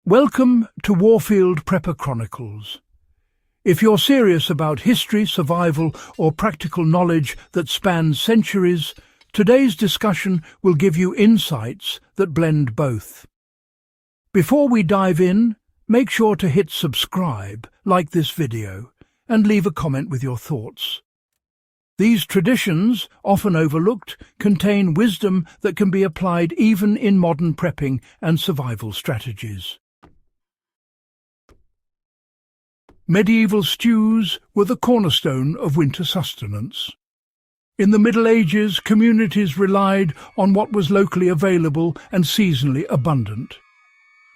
Welcome to Warfield Prepper Chronicles. If you're serious about history, survival, or practical knowledge that spans centuries, today's discussion will give you insights that blend both. Before we dive in, make sure to hit subscribe, like this video, and leave a comment with your thoughts. These traditions, often overlooked, contain wisdom that can be applied even in modern prepping and survival strategies. Medieval stews were the cornerstone of winter sustenance. In the Middle Ages, communities relied on what was locally available and seasonally abundant.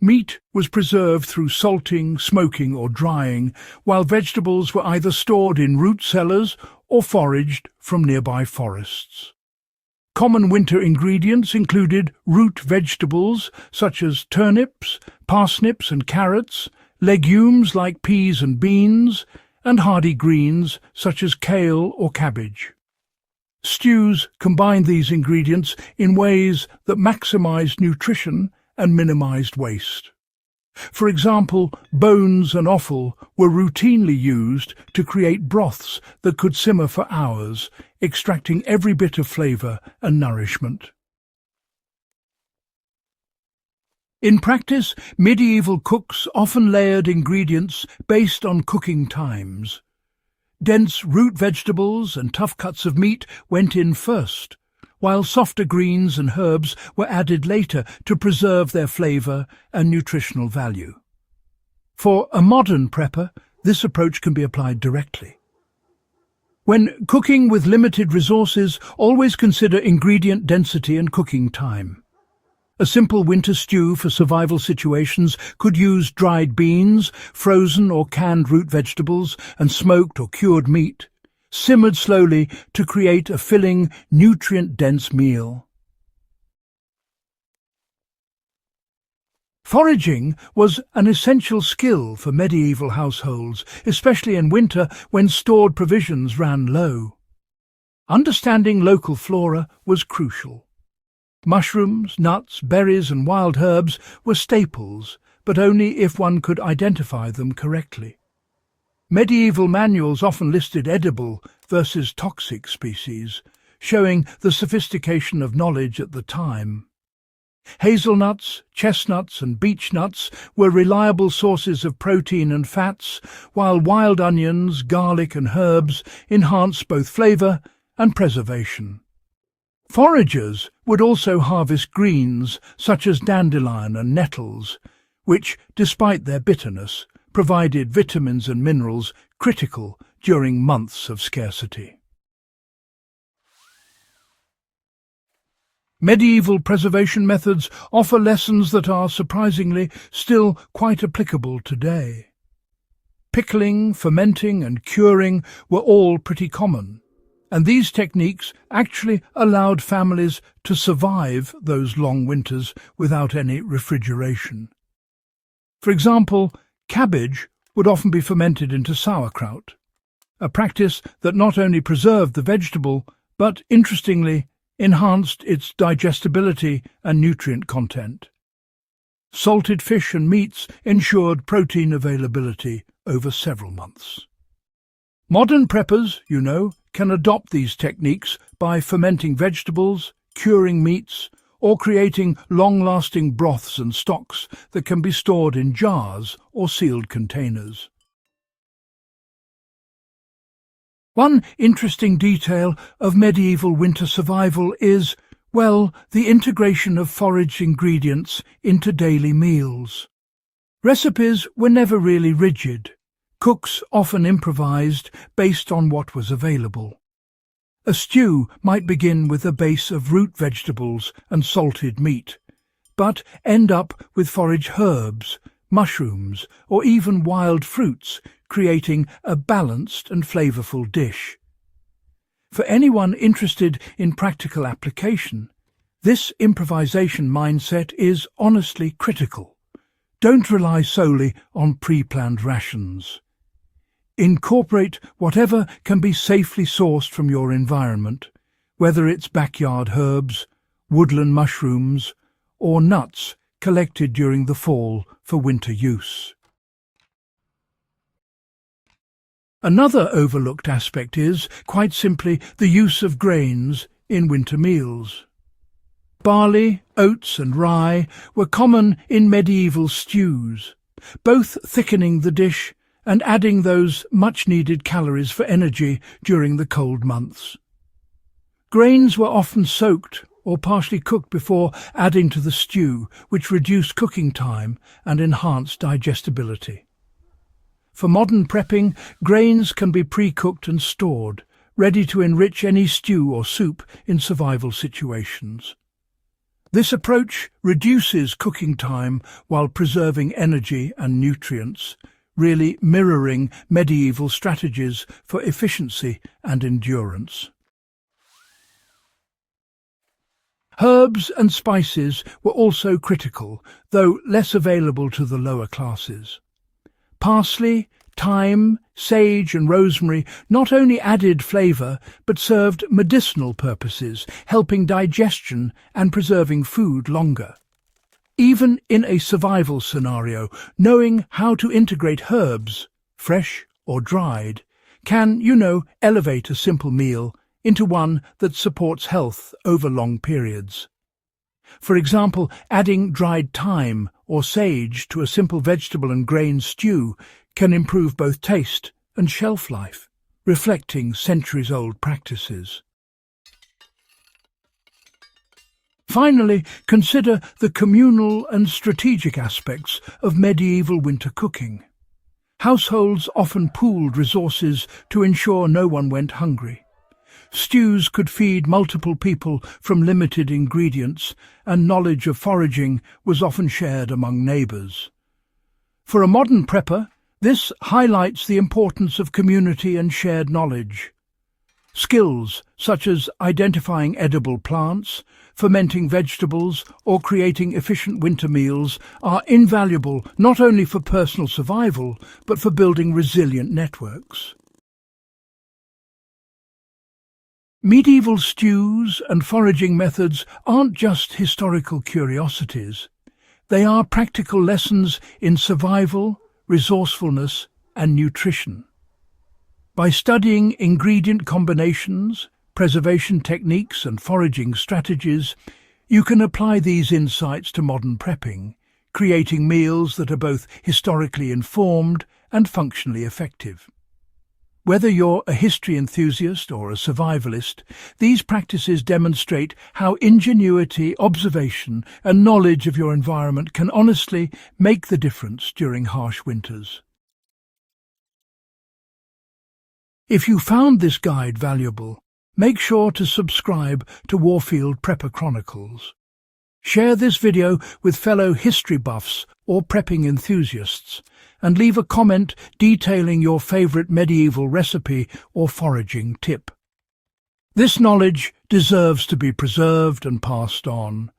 Meat was preserved through salting, smoking or drying, while vegetables were either stored in root cellars or foraged from nearby forests. Common winter ingredients included root vegetables such as turnips, parsnips and carrots, legumes like peas and beans, and hardy greens such as kale or cabbage. Stews combined these ingredients in ways that maximized nutrition and minimized waste. For example, bones and offal were routinely used to create broths that could simmer for hours, extracting every bit of flavor and nourishment. In practice, medieval cooks often layered ingredients based on cooking times. Dense root vegetables and tough cuts of meat went in first, while softer greens and herbs were added later to preserve their flavor and nutritional value. For a modern prepper, this approach can be applied directly. When cooking with limited resources, always consider ingredient density and cooking time. A simple winter stew for survival situations could use dried beans, frozen or canned root vegetables, and smoked or cured meat, simmered slowly to create a filling, nutrient-dense meal. Foraging was an essential skill for medieval households, especially in winter when stored provisions ran low. Understanding local flora was crucial. Mushrooms, nuts, berries and wild herbs were staples, but only if one could identify them correctly. Medieval manuals often listed edible versus toxic species, showing the sophistication of knowledge at the time. Hazelnuts, chestnuts and beech nuts were reliable sources of protein and fats, while wild onions, garlic and herbs enhanced both flavor and preservation. Foragers would also harvest greens such as dandelion and nettles, which, despite their bitterness, provided vitamins and minerals critical during months of scarcity. Medieval preservation methods offer lessons that are, surprisingly, still quite applicable today. Pickling, fermenting and curing were all pretty common, and these techniques actually allowed families to survive those long winters without any refrigeration. For example, cabbage would often be fermented into sauerkraut, a practice that not only preserved the vegetable, but, interestingly, enhanced its digestibility and nutrient content. Salted fish and meats ensured protein availability over several months. Modern preppers, can adopt these techniques by fermenting vegetables, curing meats, or creating long-lasting broths and stocks that can be stored in jars or sealed containers. One interesting detail of medieval winter survival is, the integration of foraged ingredients into daily meals. Recipes were never really rigid. Cooks often improvised based on what was available. A stew might begin with a base of root vegetables and salted meat, but end up with foraged herbs, mushrooms, or even wild fruits, creating a balanced and flavorful dish. For anyone interested in practical application, this improvisation mindset is honestly critical. Don't rely solely on pre-planned rations. Incorporate whatever can be safely sourced from your environment, whether it's backyard herbs, woodland mushrooms, or nuts collected during the fall for winter use. Another overlooked aspect is, quite simply, the use of grains in winter meals. Barley, oats and rye were common in medieval stews, both thickening the dish and adding those much-needed calories for energy during the cold months. Grains were often soaked or partially cooked before adding to the stew, which reduced cooking time and enhanced digestibility. For modern prepping, grains can be pre-cooked and stored, ready to enrich any stew or soup in survival situations. This approach reduces cooking time while preserving energy and nutrients, really mirroring medieval strategies for efficiency and endurance. Herbs and spices were also critical, though less available to the lower classes. Parsley, thyme, sage and rosemary not only added flavour but served medicinal purposes, helping digestion and preserving food longer. Even in a survival scenario, knowing how to integrate herbs, fresh or dried, can, elevate a simple meal into one that supports health over long periods. For example, adding dried thyme or sage to a simple vegetable and grain stew can improve both taste and shelf life, reflecting centuries-old practices. Finally, consider the communal and strategic aspects of medieval winter cooking. Households often pooled resources to ensure no one went hungry. Stews could feed multiple people from limited ingredients, and knowledge of foraging was often shared among neighbours. For a modern prepper, this highlights the importance of community and shared knowledge. Skills such as identifying edible plants, fermenting vegetables, or creating efficient winter meals are invaluable not only for personal survival, but for building resilient networks. Medieval stews and foraging methods aren't just historical curiosities. They are practical lessons in survival, resourcefulness, and nutrition. By studying ingredient combinations, preservation techniques, and foraging strategies, you can apply these insights to modern prepping, creating meals that are both historically informed and functionally effective. Whether you're a history enthusiast or a survivalist, these practices demonstrate how ingenuity, observation, and knowledge of your environment can honestly make the difference during harsh winters. If you found this guide valuable, make sure to subscribe to Warfield Prepper Chronicles. Share this video with fellow history buffs or prepping enthusiasts, and leave a comment detailing your favourite medieval recipe or foraging tip. This knowledge deserves to be preserved and passed on,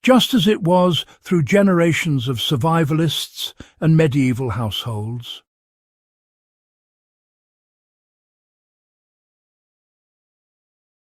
just as it was through generations of survivalists and medieval households.